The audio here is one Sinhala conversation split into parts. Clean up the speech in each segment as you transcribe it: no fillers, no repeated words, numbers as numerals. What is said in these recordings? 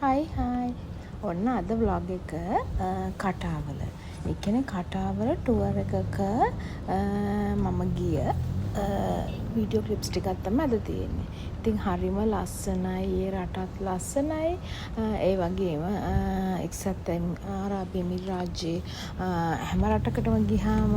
හයි ඔන්න අද vlog එක කටාවල. ඒ කියන්නේ කටාවල ටුවර් එකක මම ගිය වීඩියෝ ක්ලිප්ස් ටිකක් තමයි අද තියෙන්නේ. ඉතින් හරිම ලස්සනයි, ඒ රටත් ලස්සනයි. ඒ වගේම එක්සත් ආරාබි එමිරාජ්‍යයේ හැම රටකටම ගියාම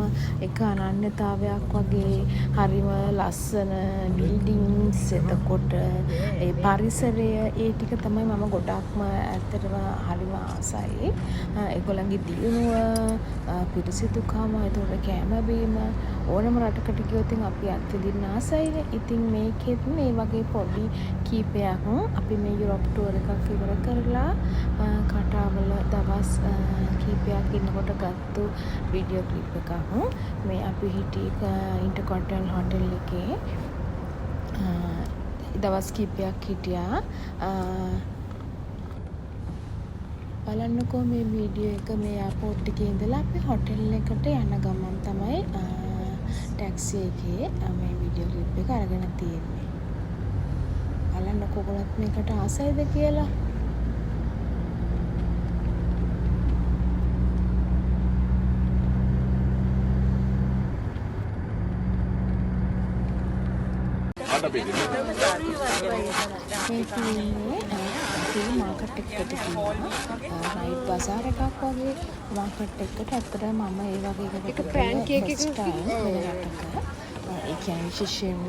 එක අනන්‍යතාවයක් වගේ හරිම ලස්සන බිල්ඩින්ග්ස්, එතකොට ඒ පරිසරය, ඒ ටික තමයි මම ගොඩක්ම ඇත්තටම හරිම ආසයි. ඒගොල්ලන්ගේ දියුණුව, පිරිසිදුකම, එතකොට කෑම බීම ඕනම රටකට ගියොත් අපි අත්විඳින්න ආසයිනේ. ඉතින් මේකෙත් මේ වගේ පොඩි කීපයක් අපි මේ යුරෝප් ටුවර් එකක් ඉවර කරලා කටාවල දවස් කීපයක් ඉන්නකොට ගත්තු වීඩියෝ ක්ලිප් එකක්. මේ අපි හිටියේ ඉන්ටර්කොන්ටිනන්ටල් හෝටල් එකේ දවස් කීපයක් හිටියා. බලන්නකෝ මේ වීඩියෝ එක. මේ එයාපෝට් එකේ ඉඳලා අපි හෝටල් එකට යන ගමන් තමයි ටැක්සි එකේ මේ වීඩියෝ ක්ලිප් එක අරගෙන තියෙන්නේ. බලන්නකෝ ඔයගොල්ලොත් මේකට ආසයිද කියලා. මාකට් එකට ගියා. නයිට් බසාර් එකක් වගේ මාකට් එකට. ඇත්තට මම ඒ වගේ එකකට ෆස්ට් ටයිම් වෙන රටක. ඒ කියන්නේ විශේෂයෙන්ම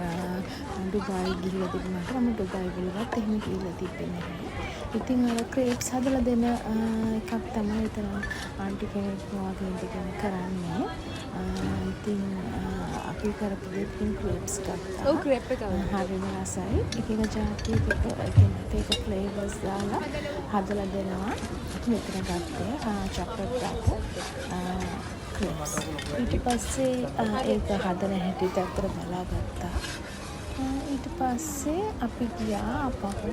ඩුබායි ගිහිල්ලා තිබුණාට මම ඩුබායි වලවත් එහෙම ගිහිල්ලා තිබෙන්නේ නැහැ. ඉතින් අර ක්‍රේප්ස් හදලා දෙන එකක් තමයි එතන ආන්ටි කෙනෙක් වගේ ඉඳගෙන කරන්නේ. ඉතින් අපි කරපු දෙකින් ක්‍රේප්ස් ගත්තා. ඔව් ක්‍රේප් එක හරිම රසයි. එක එක ජාතියක එක ෆ්ලේවර්ස් දාලා හදලා දෙනවා. මෙතන ගත්තේ චොක්ලට් දාපු ක්‍රේප්ස්. ඊට පස්සේ ඒක හදන හැටි අතර බලාගත්තා. ඊට පස්සේ අපි ගියා අපහු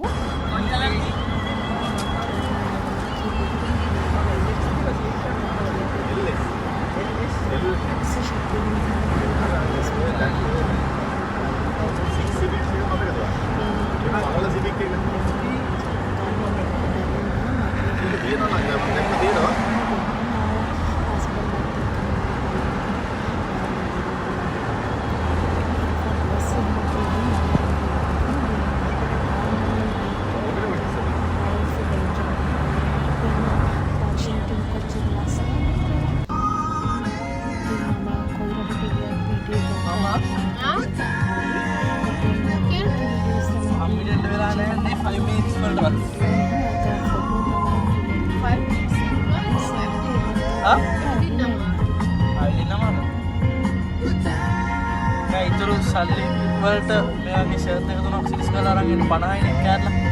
ඉතුරු සල්ලි වලට මෙයාගේ ෂර්ට් එක තුනක් සිලිස් කරලා අරන් එන්න 50යි නේ කෑල්ලා.